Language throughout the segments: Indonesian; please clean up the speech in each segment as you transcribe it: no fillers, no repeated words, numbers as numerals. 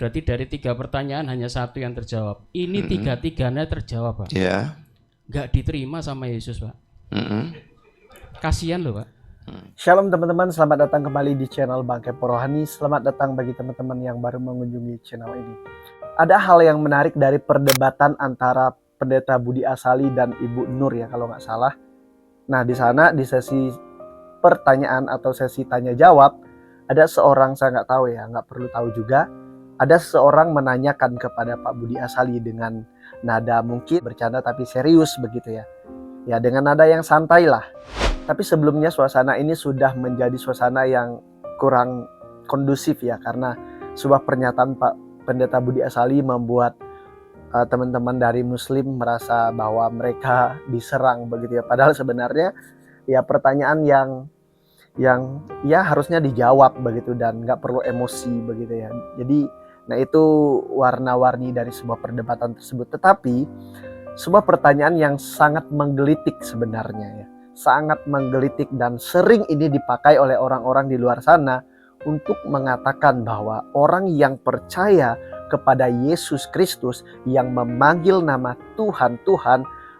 Berarti dari 3 pertanyaan hanya 1 yang terjawab. Ini 3-tiganya terjawab, Pak. Ya. Nggak diterima sama Yesus, Pak. Kasihan loh, Pak. Shalom teman-teman, selamat datang kembali di channel Bang Kepo Rohani. Selamat datang bagi teman-teman yang baru mengunjungi channel ini. Ada hal yang menarik dari perdebatan antara Pendeta Budi Asali dan Ibu Nur ya kalau nggak salah. Nah di sana di sesi pertanyaan atau sesi tanya jawab ada seorang, saya nggak tahu ya, nggak perlu tahu juga. Ada seorang menanyakan kepada Pak Budi Asali dengan nada mungkin bercanda tapi serius begitu ya. Ya dengan nada yang santai lah. Tapi sebelumnya suasana ini sudah menjadi suasana yang kurang kondusif ya. Karena sebuah pernyataan Pak Pendeta Budi Asali membuat teman-teman dari Muslim merasa bahwa mereka diserang begitu ya. Padahal sebenarnya ya pertanyaan yang ya harusnya dijawab begitu dan nggak perlu emosi begitu ya. Jadi nah itu warna-warni dari sebuah perdebatan tersebut. Tetapi sebuah pertanyaan yang sangat menggelitik sebenarnya ya. Sangat menggelitik dan sering ini dipakai oleh orang-orang di luar sana untuk mengatakan bahwa orang yang percaya kepada Yesus Kristus yang memanggil nama Tuhan,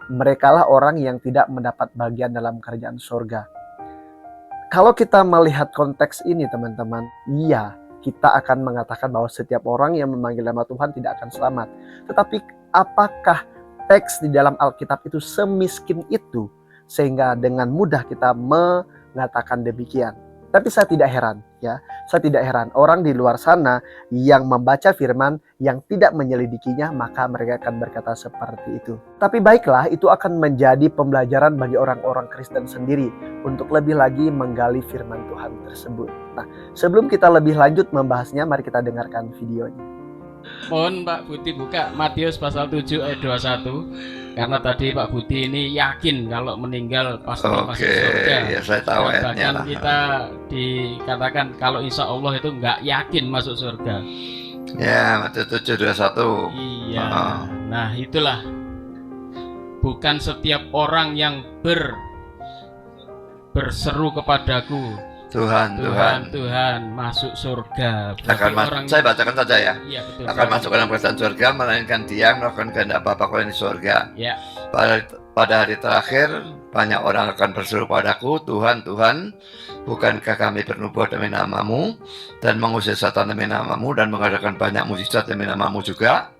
merekalah orang yang tidak mendapat bagian dalam kerajaan surga. Kalau kita melihat konteks ini teman-teman, iya kita akan mengatakan bahwa setiap orang yang memanggil nama Tuhan tidak akan selamat. Tetapi apakah teks di dalam Alkitab itu semiskin itu sehingga dengan mudah kita mengatakan demikian? Tapi saya tidak heran ya. Saya tidak heran orang di luar sana yang membaca firman yang tidak menyelidikinya, maka mereka akan berkata seperti itu. Tapi baiklah, itu akan menjadi pembelajaran bagi orang-orang Kristen sendiri untuk lebih lagi menggali firman Tuhan tersebut. Nah, sebelum kita lebih lanjut membahasnya, mari kita dengarkan videonya. Mohon Pak Budi buka Matius pasal 7 ayat 21. Karena tadi Pak Budi ini yakin kalau meninggal pasti masuk surga. Ya saya tahu ayatnya bahkan lah. kita dikatakan kalau insya Allah itu nggak yakin masuk surga. Ya, Matius 7:21. Iya. Nah itulah. Bukan setiap orang yang berseru kepadaku, Tuhan masuk surga. Saya bacakan saja ya. Iya, betul, akan masuk ke dalam kerajaan surga, melainkan dia melakukan kehendak Bapa di surga. Ya. Pada hari terakhir banyak orang akan berseru padaku, Tuhan, Tuhan, bukankah kami bernubuat demi namamu dan mengusir setan demi namamu dan mengadakan banyak mukjizat demi namamu juga?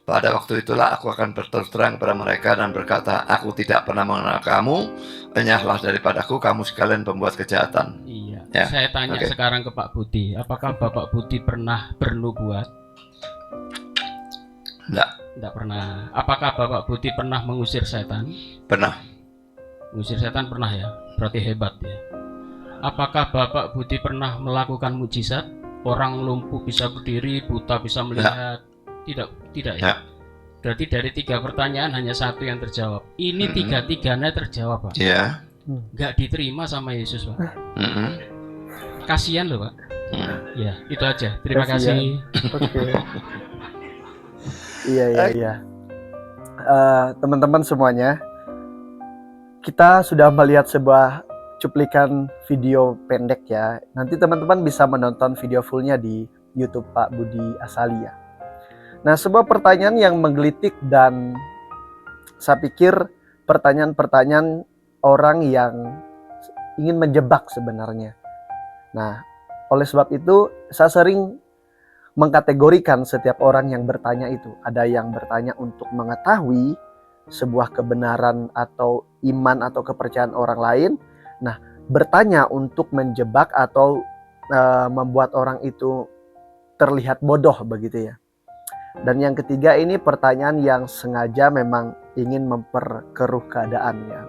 Pada waktu itulah aku akan berterus terang kepada mereka dan berkata, aku tidak pernah mengenal kamu, enyahlah daripadaku, kamu sekalian pembuat kejahatan. Iya. Ya. Saya tanya sekarang ke Pak Budi, apakah Bapak Budi pernah bernubuat? Tidak pernah. Apakah Bapak Budi pernah mengusir setan? Pernah. Mengusir setan pernah ya, berarti hebat ya. Apakah Bapak Budi pernah melakukan mukjizat? Orang lumpuh bisa berdiri, buta bisa melihat? Tidak ya. Berarti dari 3 pertanyaan hanya 1 yang terjawab. Ini 3-tiganya terjawab, Pak. Iya. Nggak diterima sama Yesus, Pak. Kasihan loh, Pak. Ya, itu aja. Terima kasih. Oke. Iya. Teman-teman semuanya, kita sudah melihat sebuah cuplikan video pendek ya. Nanti teman-teman bisa menonton video fullnya di YouTube Pak Budi Asali ya. Nah, sebuah pertanyaan yang menggelitik dan saya pikir pertanyaan-pertanyaan orang yang ingin menjebak sebenarnya. Nah, oleh sebab itu saya sering mengkategorikan setiap orang yang bertanya itu. Ada yang bertanya untuk mengetahui sebuah kebenaran atau iman atau kepercayaan orang lain. Nah, bertanya untuk menjebak atau membuat orang itu terlihat bodoh begitu ya. Dan yang ketiga ini pertanyaan yang sengaja memang ingin memperkeruh keadaannya.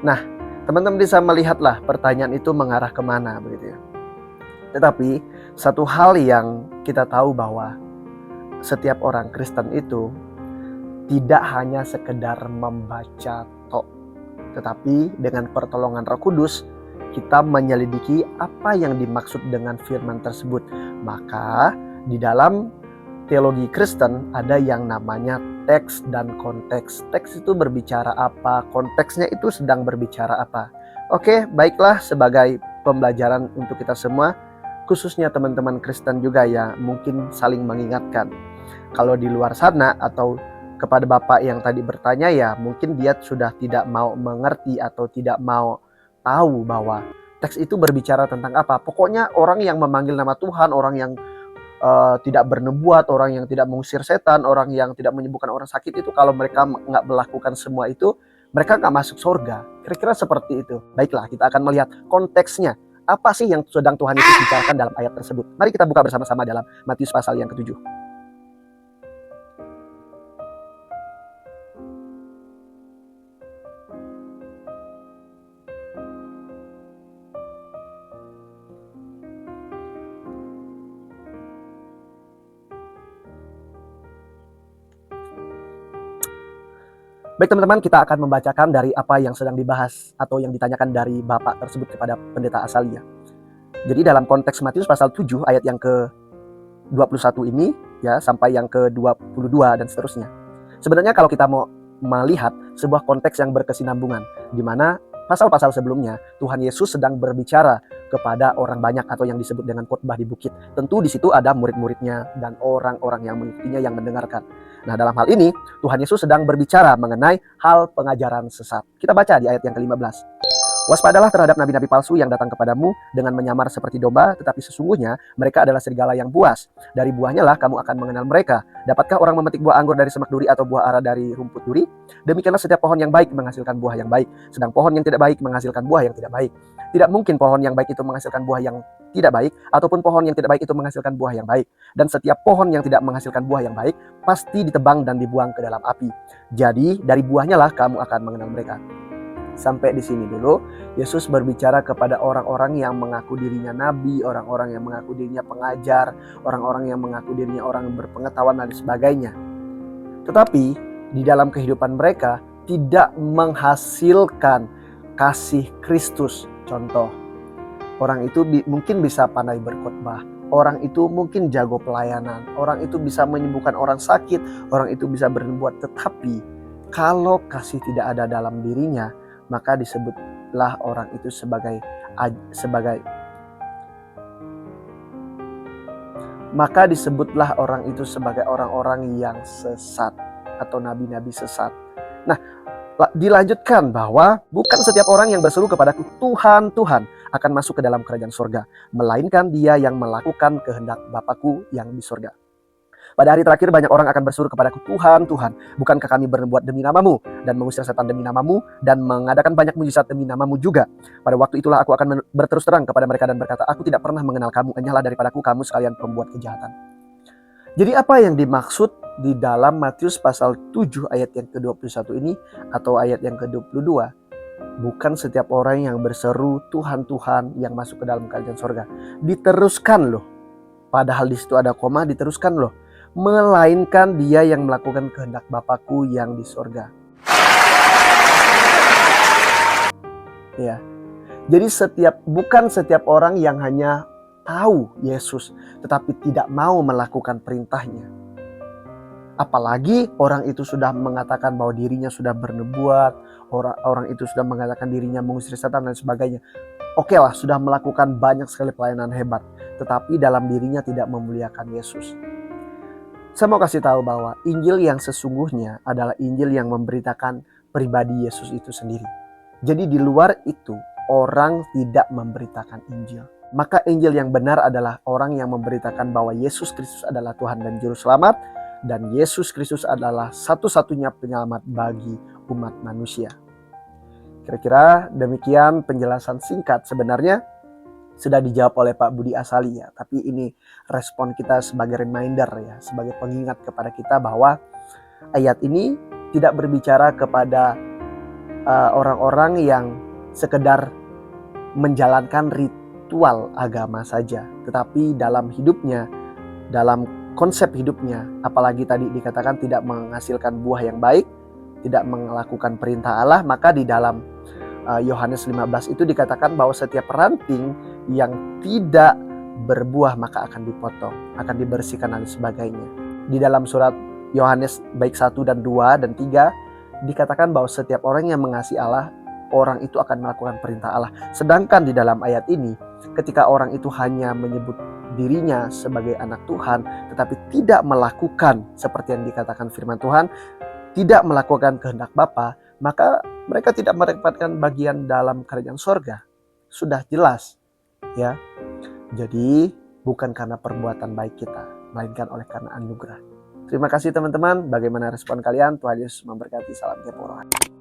Nah, teman-teman bisa melihatlah pertanyaan itu mengarah kemana begitu ya. Tetapi satu hal yang kita tahu bahwa setiap orang Kristen itu tidak hanya sekedar membaca tok, tetapi dengan pertolongan Roh Kudus kita menyelidiki apa yang dimaksud dengan firman tersebut. Maka di dalam teologi Kristen ada yang namanya teks dan konteks. Teks itu berbicara apa, konteksnya itu sedang berbicara apa. Oke, baiklah, sebagai pembelajaran untuk kita semua, khususnya teman-teman Kristen juga ya mungkin saling mengingatkan. Kalau di luar sana atau kepada Bapak yang tadi bertanya ya mungkin dia sudah tidak mau mengerti atau tidak mau tahu bahwa teks itu berbicara tentang apa. Pokoknya orang yang memanggil nama Tuhan, orang yang tidak bernubuat, orang yang tidak mengusir setan, orang yang tidak menyembuhkan orang sakit itu kalau mereka nggak melakukan semua itu, mereka nggak masuk surga. Kira-kira seperti itu. Baiklah, kita akan melihat konteksnya. Apa sih yang sedang Tuhan Yesus bicarakan dalam ayat tersebut? Mari kita buka bersama-sama dalam Matius pasal yang ke-7. Baik teman-teman, kita akan membacakan dari apa yang sedang dibahas atau yang ditanyakan dari Bapak tersebut kepada pendeta Asalia. Jadi dalam konteks Matius pasal 7 ayat yang ke-21 ini ya sampai yang ke-22 dan seterusnya. Sebenarnya kalau kita mau melihat sebuah konteks yang berkesinambungan di mana pasal-pasal sebelumnya Tuhan Yesus sedang berbicara kepada orang banyak atau yang disebut dengan khotbah di bukit. Tentu di situ ada murid-muridnya dan orang-orang yang mengikutinya yang mendengarkan. Nah, dalam hal ini Tuhan Yesus sedang berbicara mengenai hal pengajaran sesat. Kita baca di ayat yang ke-15. Waspadalah terhadap nabi-nabi palsu yang datang kepadamu dengan menyamar seperti domba, tetapi sesungguhnya mereka adalah serigala yang buas. Dari buahnya lah kamu akan mengenal mereka. Dapatkah orang memetik buah anggur dari semak duri atau buah ara dari rumput duri? Demikianlah setiap pohon yang baik menghasilkan buah yang baik, sedang pohon yang tidak baik menghasilkan buah yang tidak baik. Tidak mungkin pohon yang baik itu menghasilkan buah yang tidak baik, ataupun pohon yang tidak baik itu menghasilkan buah yang baik. Dan setiap pohon yang tidak menghasilkan buah yang baik, pasti ditebang dan dibuang ke dalam api. Jadi, dari buahnya lah kamu akan mengenal mereka. Sampai di sini dulu, Yesus berbicara kepada orang-orang yang mengaku dirinya nabi, orang-orang yang mengaku dirinya pengajar, orang-orang yang mengaku dirinya orang yang berpengetahuan dan sebagainya. Tetapi, di dalam kehidupan mereka tidak menghasilkan kasih Kristus. Contoh, orang itu mungkin bisa pandai berkhotbah, orang itu mungkin jago pelayanan, orang itu bisa menyembuhkan orang sakit, orang itu bisa bernubuat. Tetapi kalau kasih tidak ada dalam dirinya, maka disebutlah orang itu sebagai orang-orang yang sesat atau nabi-nabi sesat. Nah, dilanjutkan bahwa bukan setiap orang yang berseru kepadaku Tuhan, Tuhan akan masuk ke dalam kerajaan surga, melainkan dia yang melakukan kehendak Bapakku yang di surga. Pada hari terakhir banyak orang akan berseru kepadaku, Tuhan, Tuhan, bukankah kami bernubuat demi namamu dan mengusir setan demi namamu dan mengadakan banyak mujizat demi namamu juga? Pada waktu itulah aku akan berterus terang kepada mereka dan berkata, aku tidak pernah mengenal kamu, enyahlah daripadaku kamu sekalian pembuat kejahatan. Jadi apa yang dimaksud di dalam Matius pasal 7 ayat yang ke-21 ini atau ayat yang ke-22? Bukan setiap orang yang berseru Tuhan, Tuhan yang masuk ke dalam kerajaan surga. Diteruskan loh. Padahal di situ ada koma, diteruskan loh. Melainkan dia yang melakukan kehendak Bapakku yang di surga. Ya. Jadi bukan setiap orang yang hanya tahu Yesus tetapi tidak mau melakukan perintahnya. Apalagi orang itu sudah mengatakan bahwa dirinya sudah bernubuat, orang itu sudah mengatakan dirinya mengusir setan dan sebagainya. Oke lah, sudah melakukan banyak sekali pelayanan hebat, tetapi dalam dirinya tidak memuliakan Yesus. Saya mau kasih tahu bahwa Injil yang sesungguhnya adalah Injil yang memberitakan pribadi Yesus itu sendiri. Jadi di luar itu orang tidak memberitakan Injil. Maka Injil yang benar adalah orang yang memberitakan bahwa Yesus Kristus adalah Tuhan dan Juru Selamat, dan Yesus Kristus adalah satu-satunya penyelamat bagi umat manusia. Kira-kira demikian penjelasan singkat. Sebenarnya sudah dijawab oleh Pak Budi Asali ya, tapi ini respon kita sebagai reminder ya, sebagai pengingat kepada kita bahwa ayat ini tidak berbicara kepada orang-orang yang sekedar menjalankan ritual agama saja, tetapi dalam hidupnya, dalam konsep hidupnya, apalagi tadi dikatakan tidak menghasilkan buah yang baik, tidak melakukan perintah Allah, maka di dalam Yohanes 15 itu dikatakan bahwa setiap ranting yang tidak berbuah maka akan dipotong, akan dibersihkan dan sebagainya. Di dalam surat Yohanes baik 1 dan 2 dan 3 dikatakan bahwa setiap orang yang mengasihi Allah orang itu akan melakukan perintah Allah. Sedangkan di dalam ayat ini, ketika orang itu hanya menyebut dirinya sebagai anak Tuhan, tetapi tidak melakukan seperti yang dikatakan firman Tuhan, tidak melakukan kehendak Bapa, maka mereka tidak mendapatkan bagian dalam kerajaan sorga. Sudah jelas, ya. Jadi bukan karena perbuatan baik kita, melainkan oleh karena anugerah. Terima kasih teman-teman. Bagaimana respon kalian? Tuhan Yesus memberkati. Salam kepo rohani.